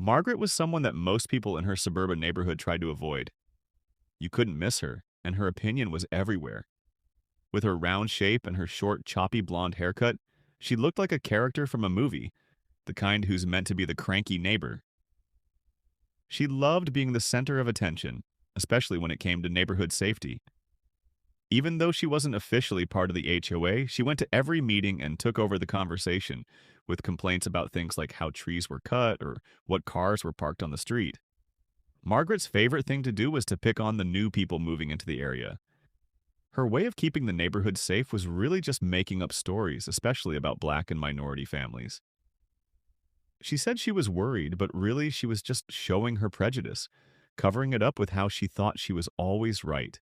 Margaret was someone that most people in her suburban neighborhood tried to avoid. You couldn't miss her, and her opinion was everywhere. With her round shape and her short, choppy blonde haircut, she looked like a character from a movie, the kind who's meant to be the cranky neighbor. She loved being the center of attention, especially when it came to neighborhood safety. Even though she wasn't officially part of the HOA, she went to every meeting and took over the conversation, with complaints about things like how trees were cut or what cars were parked on the street. Margaret's favorite thing to do was to pick on the new people moving into the area. Her way of keeping the neighborhood safe was really just making up stories, especially about black and minority families. She said she was worried, but really she was just showing her prejudice, covering it up with how she thought she was always right.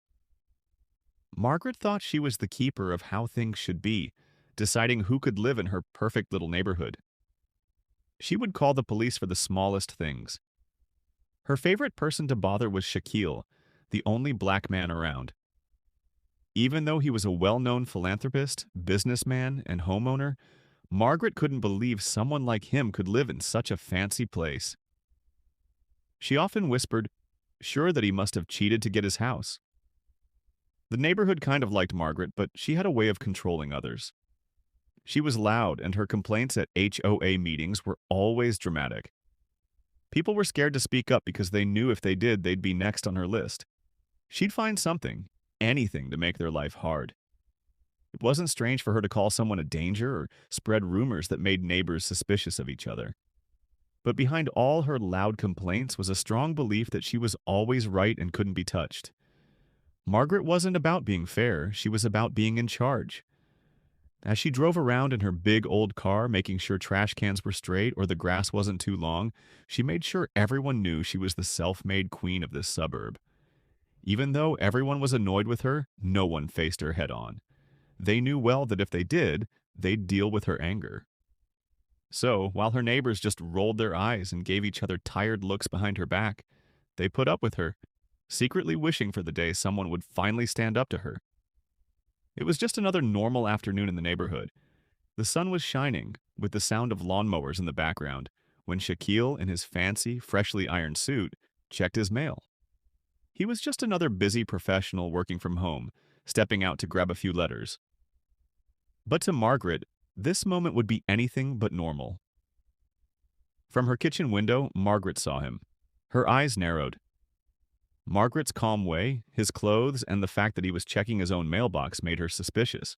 Margaret thought she was the keeper of how things should be, deciding who could live in her perfect little neighborhood. She would call the police for the smallest things. Her favorite person to bother was Shaquille, the only black man around. Even though he was a well-known philanthropist, businessman, and homeowner, Margaret couldn't believe someone like him could live in such a fancy place. She often whispered, sure that he must have cheated to get his house. The neighborhood kind of liked Margaret, but she had a way of controlling others. She was loud, and her complaints at HOA meetings were always dramatic. People were scared to speak up because they knew if they did, they'd be next on her list. She'd find something, anything to make their life hard. It wasn't strange for her to call someone a danger or spread rumors that made neighbors suspicious of each other. But behind all her loud complaints was a strong belief that she was always right and couldn't be touched. Margaret wasn't about being fair, she was about being in charge. As she drove around in her big old car, making sure trash cans were straight or the grass wasn't too long, she made sure everyone knew she was the self-made queen of this suburb. Even though everyone was annoyed with her, no one faced her head-on. They knew well that if they did, they'd deal with her anger. So, while her neighbors just rolled their eyes and gave each other tired looks behind her back, they put up with her, secretly wishing for the day someone would finally stand up to her. It was just another normal afternoon in the neighborhood. The sun was shining, with the sound of lawnmowers in the background, when Shaquille, in his fancy, freshly ironed suit, checked his mail. He was just another busy professional working from home, stepping out to grab a few letters. But to Margaret, this moment would be anything but normal. From her kitchen window, Margaret saw him. Her eyes narrowed. Margaret's calm way, his clothes, and the fact that he was checking his own mailbox made her suspicious.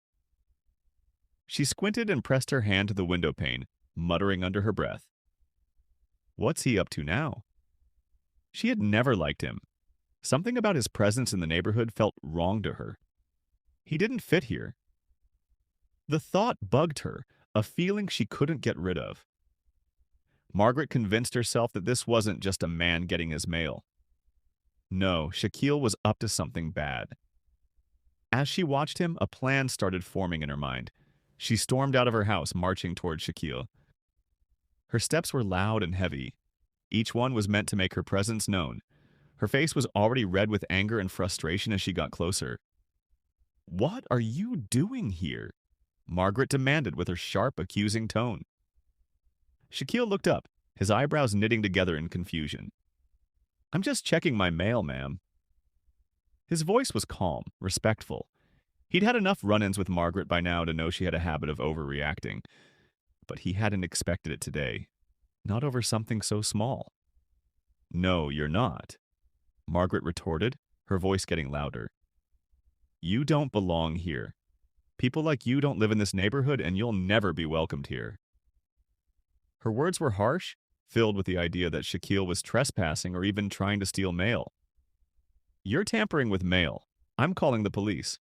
She squinted and pressed her hand to the window pane, muttering under her breath. What's he up to now? She had never liked him. Something about his presence in the neighborhood felt wrong to her. He didn't fit here. The thought bugged her, a feeling she couldn't get rid of. Margaret convinced herself that this wasn't just a man getting his mail. No, Shaquille was up to something bad. As she watched him, a plan started forming in her mind. She stormed out of her house, marching toward Shaquille. Her steps were loud and heavy. Each one was meant to make her presence known. Her face was already red with anger and frustration as she got closer. "What are you doing here?" Margaret demanded with her sharp, accusing tone. Shaquille looked up, his eyebrows knitting together in confusion. "I'm just checking my mail, ma'am." His voice was calm, respectful. He'd had enough run-ins with Margaret by now to know she had a habit of overreacting. But he hadn't expected it today. Not over something so small. "No, you're not," Margaret retorted, her voice getting louder. "You don't belong here. People like you don't live in this neighborhood, and you'll never be welcomed here." Her words were harsh, filled with the idea that Shaquille was trespassing or even trying to steal mail. "You're tampering with mail. I'm calling the police."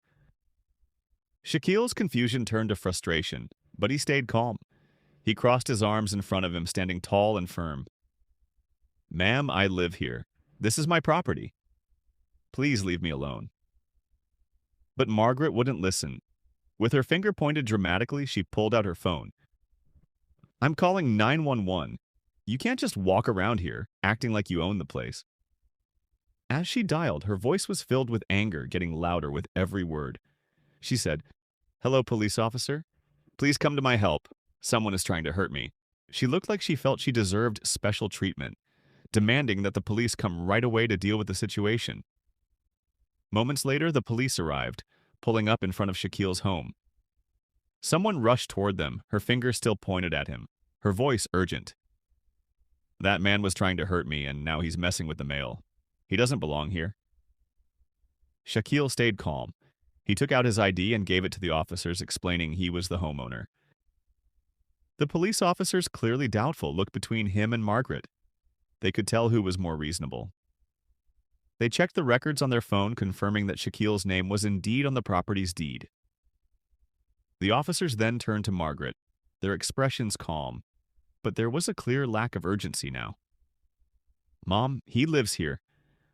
Shaquille's confusion turned to frustration, but he stayed calm. He crossed his arms in front of him, standing tall and firm. "Ma'am, I live here. This is my property. Please leave me alone." But Margaret wouldn't listen. With her finger pointed dramatically, she pulled out her phone. "I'm calling 911. You can't just walk around here, acting like you own the place." As she dialed, her voice was filled with anger, getting louder with every word. She said, "Hello, police officer. Please come to my help. Someone is trying to hurt me." She looked like she felt she deserved special treatment. demanding that the police come right away to deal with the situation. Moments later, the police arrived, pulling up in front of Shaquille's home. Someone rushed toward them, her finger still pointed at him, her voice urgent. That man was trying to hurt me, and now he's messing with the mail. He doesn't belong here. Shaquille stayed calm. He took out his ID and gave it to the officers, explaining he was the homeowner. The police officers, clearly doubtful, looked between him and Margaret. They could tell who was more reasonable. They checked the records on their phone, confirming that Shaquille's name was indeed on the property's deed. The officers then turned to Margaret, their expressions calm, but there was a clear lack of urgency now. Mom, he lives here.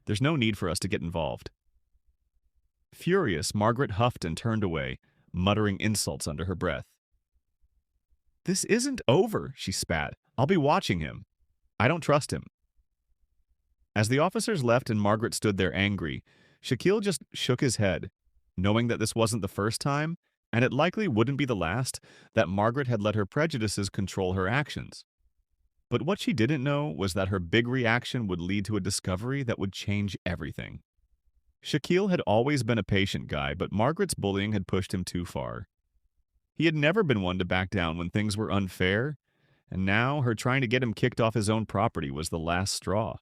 There's no need for us to get involved. Furious, Margaret huffed and turned away, muttering insults under her breath. This isn't over, she spat. I'll be watching him. I don't trust him. As the officers left and Margaret stood there angry, Shaquille just shook his head, knowing that this wasn't the first time, and it likely wouldn't be the last, that Margaret had let her prejudices control her actions. But what she didn't know was that her big reaction would lead to a discovery that would change everything. Shaquille had always been a patient guy, but Margaret's bullying had pushed him too far. He had never been one to back down when things were unfair, and now her trying to get him kicked off his own property was the last straw.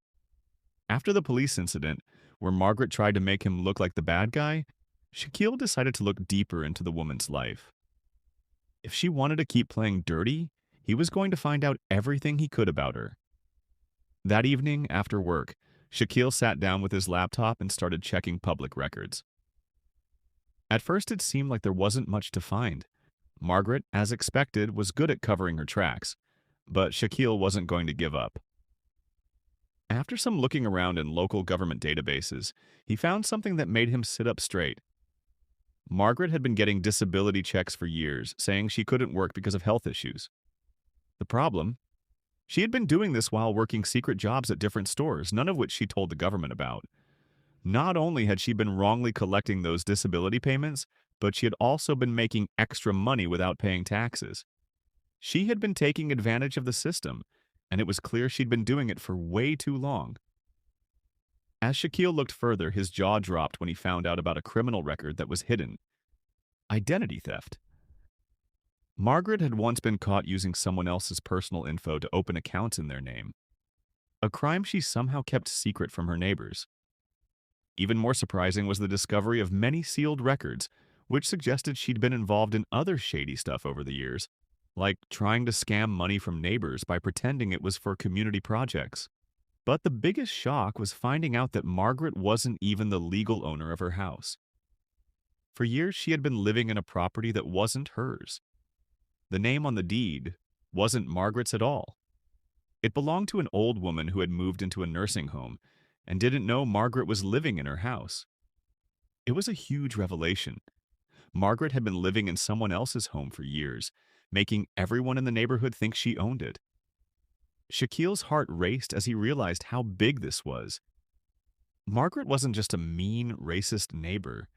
After the police incident, where Margaret tried to make him look like the bad guy, Shaquille decided to look deeper into the woman's life. If she wanted to keep playing dirty, he was going to find out everything he could about her. That evening, after work, Shaquille sat down with his laptop and started checking public records. At first, it seemed like there wasn't much to find. Margaret, as expected, was good at covering her tracks, but Shaquille wasn't going to give up. After some looking around in local government databases, he found something that made him sit up straight. Margaret had been getting disability checks for years, saying she couldn't work because of health issues. The problem? She had been doing this while working secret jobs at different stores, none of which she told the government about. Not only had she been wrongly collecting those disability payments, but she had also been making extra money without paying taxes. She had been taking advantage of the system, and it was clear she'd been doing it for way too long. As Shaquille looked further, his jaw dropped when he found out about a criminal record that was hidden. Identity theft. Margaret had once been caught using someone else's personal info to open accounts in their name, a crime she somehow kept secret from her neighbors. Even more surprising was the discovery of many sealed records, which suggested she'd been involved in other shady stuff over the years, like trying to scam money from neighbors by pretending it was for community projects. But the biggest shock was finding out that Margaret wasn't even the legal owner of her house. For years, she had been living in a property that wasn't hers. The name on the deed wasn't Margaret's at all. It belonged to an old woman who had moved into a nursing home and didn't know Margaret was living in her house. It was a huge revelation. Margaret had been living in someone else's home for years, making everyone in the neighborhood think she owned it. Shaquille's heart raced as he realized how big this was. Margaret wasn't just a mean, racist neighbor.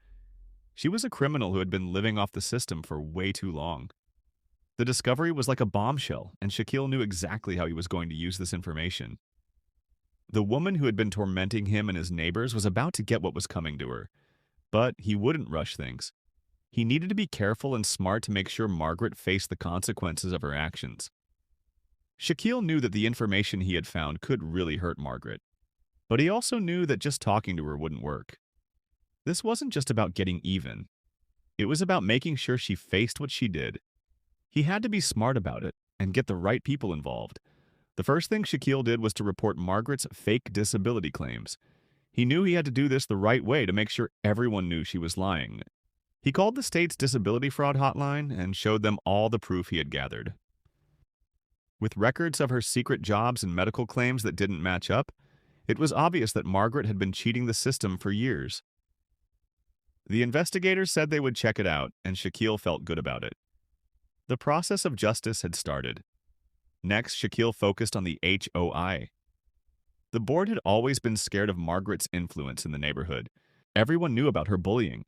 She was a criminal who had been living off the system for way too long. The discovery was like a bombshell, and Shaquille knew exactly how he was going to use this information. The woman who had been tormenting him and his neighbors was about to get what was coming to her, but he wouldn't rush things. He needed to be careful and smart to make sure Margaret faced the consequences of her actions. Shaquille knew that the information he had found could really hurt Margaret, but he also knew that just talking to her wouldn't work. This wasn't just about getting even. It was about making sure she faced what she did. He had to be smart about it and get the right people involved. The first thing Shaquille did was to report Margaret's fake disability claims. He knew he had to do this the right way to make sure everyone knew she was lying. He called the state's disability fraud hotline and showed them all the proof he had gathered. With records of her secret jobs and medical claims that didn't match up, it was obvious that Margaret had been cheating the system for years. The investigators said they would check it out, and Shaquille felt good about it. The process of justice had started. Next, Shaquille focused on the HOI. The board had always been scared of Margaret's influence in the neighborhood. Everyone knew about her bullying.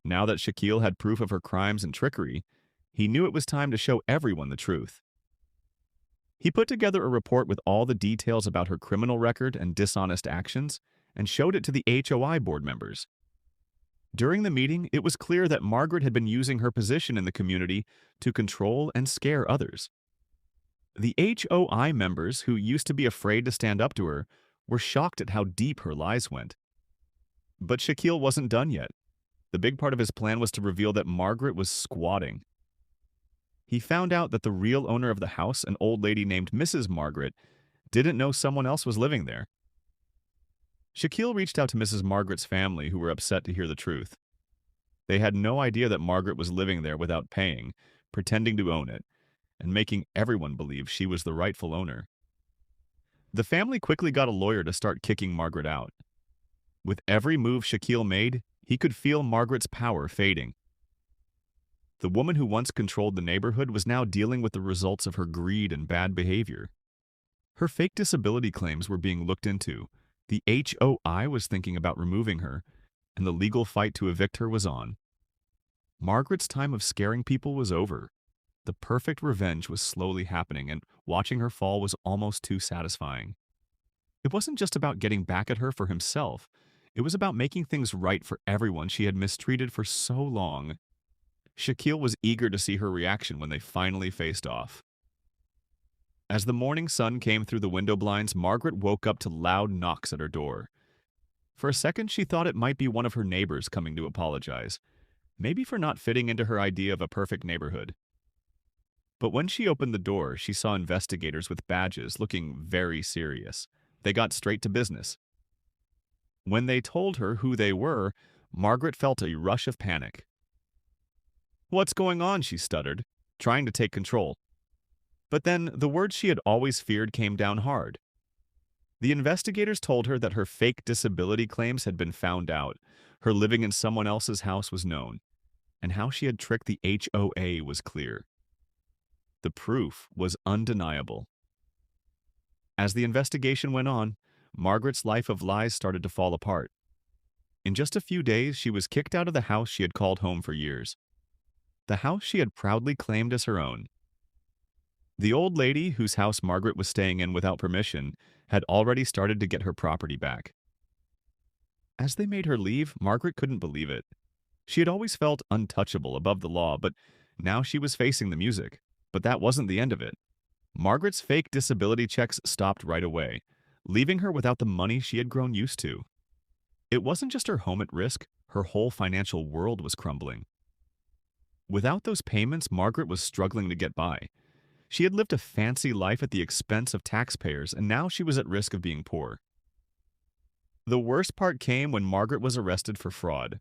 Now that Shaquille had proof of her crimes and trickery, he knew it was time to show everyone the truth. He put together a report with all the details about her criminal record and dishonest actions and showed it to the HOI board members. During the meeting, it was clear that Margaret had been using her position in the community to control and scare others. The HOI members, who used to be afraid to stand up to her, were shocked at how deep her lies went. But Shaquille wasn't done yet. The big part of his plan was to reveal that Margaret was squatting. He found out that the real owner of the house, an old lady named Mrs. Margaret, didn't know someone else was living there. Shaquille reached out to Mrs. Margaret's family, who were upset to hear the truth. They had no idea that Margaret was living there without paying, pretending to own it, and making everyone believe she was the rightful owner. The family quickly got a lawyer to start kicking Margaret out. With every move Shaquille made, he could feel Margaret's power fading. The woman who once controlled the neighborhood was now dealing with the results of her greed and bad behavior. Her fake disability claims were being looked into. The HOI was thinking about removing her, and the legal fight to evict her was on. Margaret's time of scaring people was over. The perfect revenge was slowly happening, and watching her fall was almost too satisfying. It wasn't just about getting back at her for himself. It was about making things right for everyone she had mistreated for so long. Shaquille was eager to see her reaction when they finally faced off. As the morning sun came through the window blinds, Margaret woke up to loud knocks at her door. For a second, she thought it might be one of her neighbors coming to apologize, maybe for not fitting into her idea of a perfect neighborhood. But when she opened the door, she saw investigators with badges looking very serious. They got straight to business. When they told her who they were, Margaret felt a rush of panic. "What's going on?" she stuttered, trying to take control. But then the words she had always feared came down hard. The investigators told her that her fake disability claims had been found out, her living in someone else's house was known, and how she had tricked the HOA was clear. The proof was undeniable. As the investigation went on, Margaret's life of lies started to fall apart. In just a few days, she was kicked out of the house she had called home for years. The house she had proudly claimed as her own. The old lady, whose house Margaret was staying in without permission, had already started to get her property back. As they made her leave, Margaret couldn't believe it. She had always felt untouchable, above the law, but now she was facing the music. But that wasn't the end of it. Margaret's fake disability checks stopped right away, leaving her without the money she had grown used to. It wasn't just her home at risk, her whole financial world was crumbling. Without those payments, Margaret was struggling to get by. She had lived a fancy life at the expense of taxpayers, and now she was at risk of being poor. The worst part came when Margaret was arrested for fraud.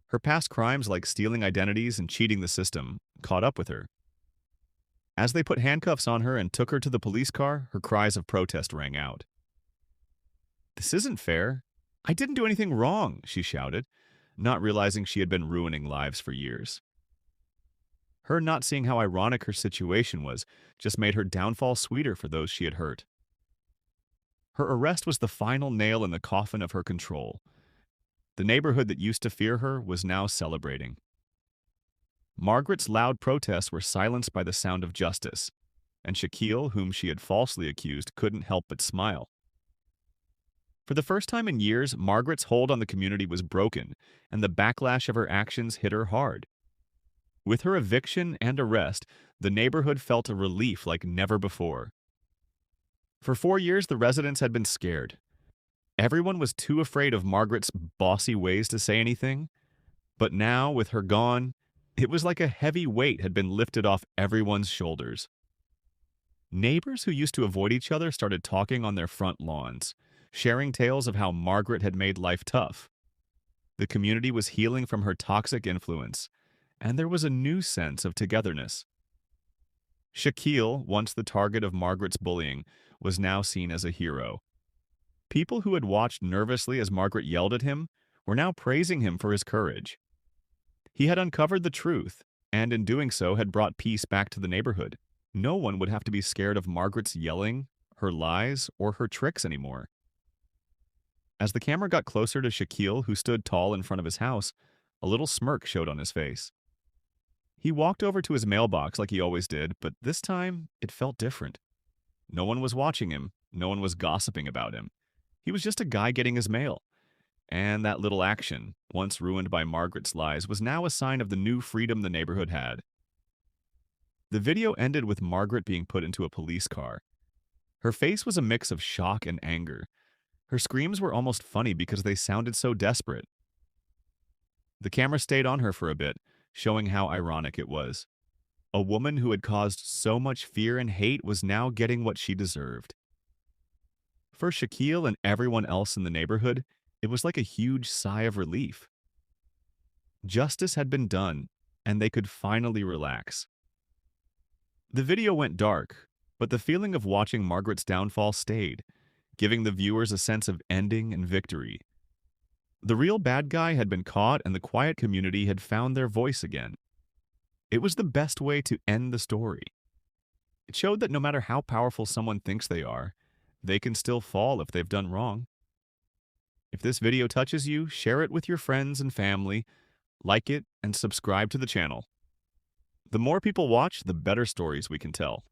Her past crimes, like stealing identities and cheating the system, caught up with her. As they put handcuffs on her and took her to the police car, her cries of protest rang out. "This isn't fair. I didn't do anything wrong," she shouted, not realizing she had been ruining lives for years. Her not seeing how ironic her situation was just made her downfall sweeter for those she had hurt. Her arrest was the final nail in the coffin of her control. The neighborhood that used to fear her was now celebrating. Margaret's loud protests were silenced by the sound of justice, and Shaquille, whom she had falsely accused, couldn't help but smile. For the first time in years, Margaret's hold on the community was broken, and the backlash of her actions hit her hard. With her eviction and arrest, the neighborhood felt a relief like never before. For 4 years, the residents had been scared. Everyone was too afraid of Margaret's bossy ways to say anything. But now, with her gone, it was like a heavy weight had been lifted off everyone's shoulders. Neighbors who used to avoid each other started talking on their front lawns, sharing tales of how Margaret had made life tough. The community was healing from her toxic influence, and there was a new sense of togetherness. Shaquille, once the target of Margaret's bullying, was now seen as a hero. People who had watched nervously as Margaret yelled at him were now praising him for his courage. He had uncovered the truth, and in doing so had brought peace back to the neighborhood. No one would have to be scared of Margaret's yelling, her lies, or her tricks anymore. As the camera got closer to Shaquille, who stood tall in front of his house, a little smirk showed on his face. He walked over to his mailbox like he always did, but this time it felt different. No one was watching him. No one was gossiping about him. He was just a guy getting his mail. And that little action, once ruined by Margaret's lies, was now a sign of the new freedom the neighborhood had. The video ended with Margaret being put into a police car. Her face was a mix of shock and anger. Her screams were almost funny because they sounded so desperate. The camera stayed on her for a bit, showing how ironic it was. A woman who had caused so much fear and hate was now getting what she deserved. For Shaquille and everyone else in the neighborhood, it was like a huge sigh of relief. Justice had been done, and they could finally relax. The video went dark, but the feeling of watching Margaret's downfall stayed, giving the viewers a sense of ending and victory. The real bad guy had been caught and the quiet community had found their voice again. It was the best way to end the story. It showed that no matter how powerful someone thinks they are, they can still fall if they've done wrong. If this video touches you, share it with your friends and family, like it, and subscribe to the channel. The more people watch, the better stories we can tell.